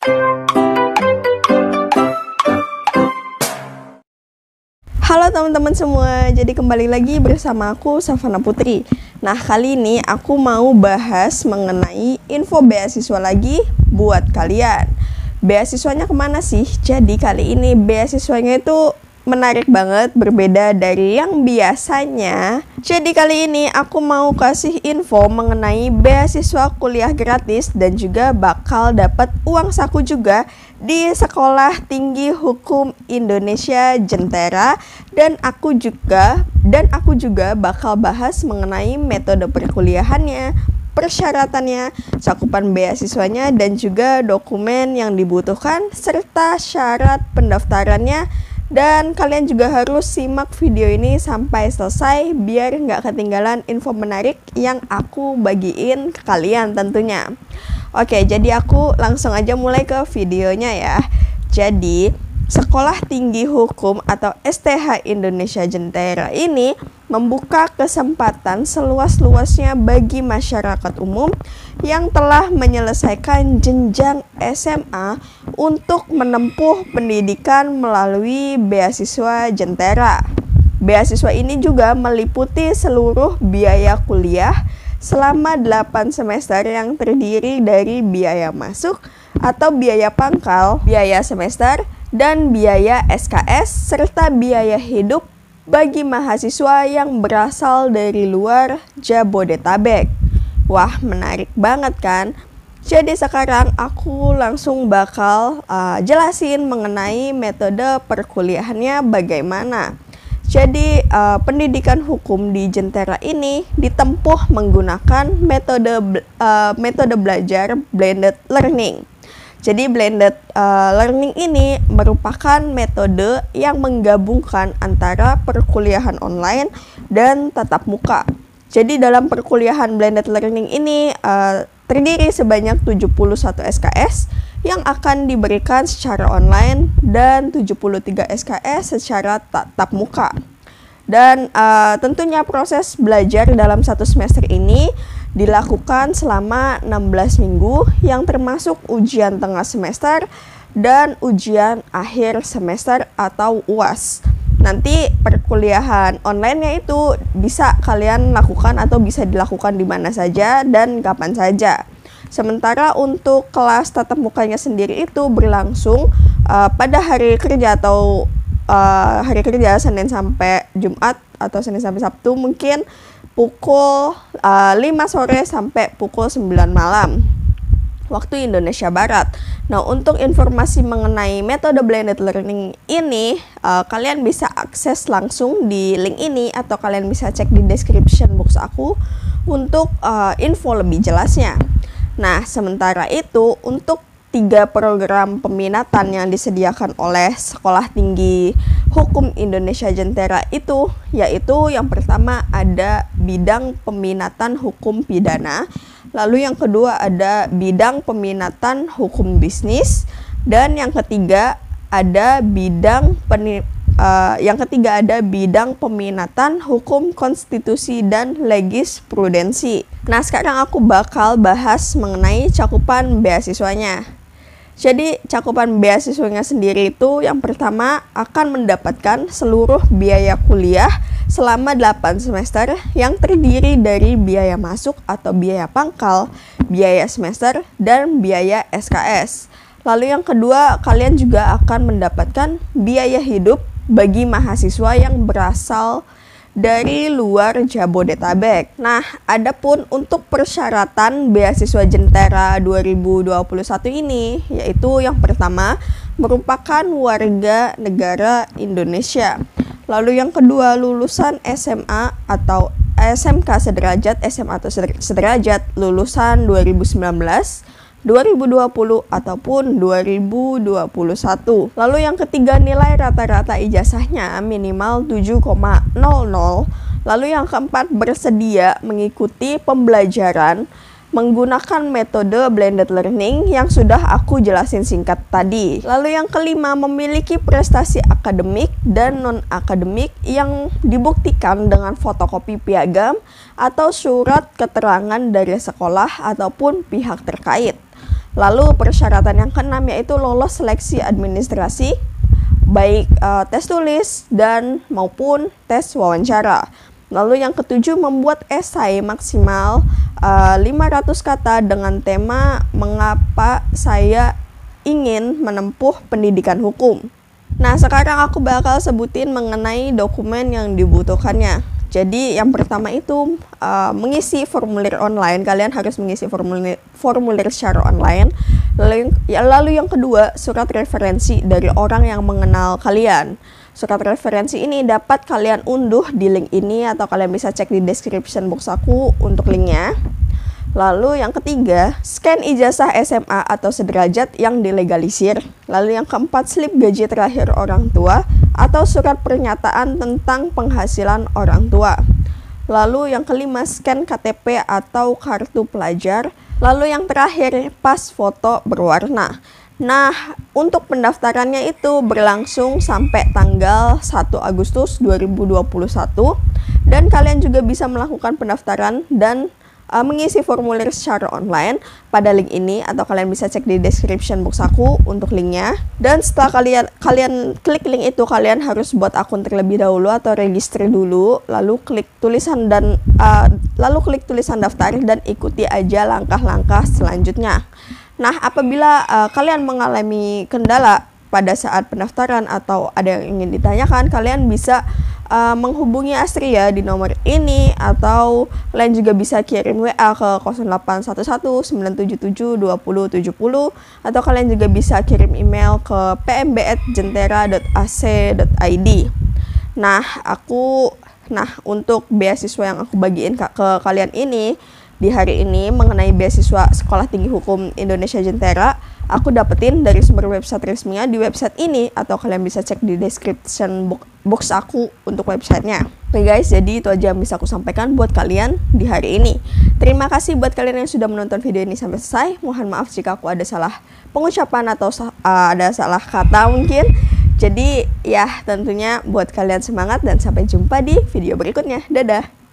Halo teman-teman semua, jadi kembali lagi bersama aku Savana Putri. Nah, kali ini aku mau bahas mengenai info beasiswa lagi buat kalian. Beasiswanya kemana sih? Jadi kali ini beasiswanya itu menarik banget, berbeda dari yang biasanya. Jadi kali ini aku mau kasih info mengenai beasiswa kuliah gratis dan juga bakal dapat uang saku juga di Sekolah Tinggi Hukum Indonesia Jentera, dan aku juga bakal bahas mengenai metode perkuliahannya, persyaratannya, cakupan beasiswanya, dan juga dokumen yang dibutuhkan serta syarat pendaftarannya. Dan kalian juga harus simak video ini sampai selesai biar nggak ketinggalan info menarik yang aku bagiin ke kalian tentunya. Oke, jadi aku langsung aja mulai ke videonya ya. Jadi, Sekolah Tinggi Hukum atau STH Indonesia Jentera ini membuka kesempatan seluas-luasnya bagi masyarakat umum yang telah menyelesaikan jenjang SMA untuk menempuh pendidikan melalui beasiswa Jentera. Beasiswa ini juga meliputi seluruh biaya kuliah selama 8 semester yang terdiri dari biaya masuk atau biaya pangkal, biaya semester, dan biaya SKS, serta biaya hidup bagi mahasiswa yang berasal dari luar Jabodetabek. Wah, menarik banget kan? Jadi sekarang aku langsung bakal jelasin mengenai metode perkuliahannya bagaimana. Jadi pendidikan hukum di Jentera ini ditempuh menggunakan metode belajar blended learning. Jadi blended learning ini merupakan metode yang menggabungkan antara perkuliahan online dan tatap muka. Jadi dalam perkuliahan blended learning ini terdiri sebanyak 71 SKS yang akan diberikan secara online dan 73 SKS secara tatap muka. Dan tentunya proses belajar dalam satu semester ini dilakukan selama 16 minggu yang termasuk ujian tengah semester dan ujian akhir semester atau UAS. Nanti perkuliahan online-nya itu bisa kalian lakukan atau bisa dilakukan di mana saja dan kapan saja. Sementara untuk kelas tatap mukanya sendiri itu berlangsung pada hari kerja atau hari kerja Senin sampai Jumat atau Senin sampai Sabtu, mungkin pukul 5 sore sampai pukul 9 malam waktu Indonesia Barat. Nah, untuk informasi mengenai metode blended learning ini kalian bisa akses langsung di link ini atau kalian bisa cek di description box aku untuk info lebih jelasnya. Nah, sementara itu untuk 3 program peminatan yang disediakan oleh Sekolah Tinggi Hukum Indonesia Jentera itu, yaitu yang pertama ada bidang peminatan hukum pidana, lalu yang kedua ada bidang peminatan hukum bisnis, dan yang ketiga ada bidang peminatan hukum konstitusi dan legisprudensi. Nah, sekarang aku bakal bahas mengenai cakupan beasiswanya. Jadi cakupan beasiswanya sendiri itu yang pertama akan mendapatkan seluruh biaya kuliah selama 8 semester yang terdiri dari biaya masuk atau biaya pangkal, biaya semester, dan biaya SKS. Lalu yang kedua, kalian juga akan mendapatkan biaya hidup bagi mahasiswa yang berasal dari luar Jabodetabek. Nah, adapun untuk persyaratan beasiswa Jentera 2021 ini, yaitu yang pertama merupakan warga negara Indonesia. Lalu yang kedua, lulusan SMA atau SMK sederajat, SMA atau sederajat lulusan 2019, 2020 ataupun 2021. Lalu yang ketiga, nilai rata-rata ijazahnya minimal 7,00. Lalu yang keempat, bersedia mengikuti pembelajaran menggunakan metode blended learning yang sudah aku jelasin singkat tadi. Lalu yang kelima, memiliki prestasi akademik dan non-akademik yang dibuktikan dengan fotokopi piagam atau surat keterangan dari sekolah ataupun pihak terkait. Lalu persyaratan yang keenam yaitu lolos seleksi administrasi, baik tes tulis dan maupun tes wawancara. Lalu yang ketujuh, membuat esai maksimal 500 kata dengan tema mengapa saya ingin menempuh pendidikan hukum. Nah, sekarang aku bakal sebutin mengenai dokumen yang dibutuhkannya. Jadi yang pertama itu mengisi formulir online. Kalian harus mengisi formulir secara online. Lalu yang kedua, surat referensi dari orang yang mengenal kalian. Surat referensi ini dapat kalian unduh di link ini atau kalian bisa cek di description box aku untuk linknya. Lalu yang ketiga, scan ijazah SMA atau sederajat yang dilegalisir. Lalu yang keempat, slip gaji terakhir orang tua atau surat pernyataan tentang penghasilan orang tua. Lalu yang kelima, scan KTP atau kartu pelajar. Lalu yang terakhir, pas foto berwarna. Nah, untuk pendaftarannya itu berlangsung sampai tanggal 1 Agustus 2021 dan kalian juga bisa melakukan pendaftaran dan mengisi formulir secara online pada link ini atau kalian bisa cek di description box aku untuk linknya. Dan setelah kalian klik link itu, kalian harus buat akun terlebih dahulu atau register dulu, lalu klik tulisan daftar dan ikuti aja langkah-langkah selanjutnya. Nah, apabila kalian mengalami kendala pada saat pendaftaran atau ada yang ingin ditanyakan, kalian bisa menghubungi Astria di nomor ini atau kalian juga bisa kirim WA ke 0811 977 2070 atau kalian juga bisa kirim email ke pmb@jentera.ac.id. Nah, untuk beasiswa yang aku bagiin ke kalian ini di hari ini mengenai beasiswa Sekolah Tinggi Hukum Indonesia Jentera, aku dapetin dari sumber website resminya di website ini atau kalian bisa cek di description box aku untuk websitenya. Oke guys, jadi itu aja yang bisa aku sampaikan buat kalian di hari ini. Terima kasih buat kalian yang sudah menonton video ini sampai selesai. Mohon maaf jika aku ada salah pengucapan atau ada salah kata mungkin. Jadi ya tentunya buat kalian semangat dan sampai jumpa di video berikutnya. Dadah!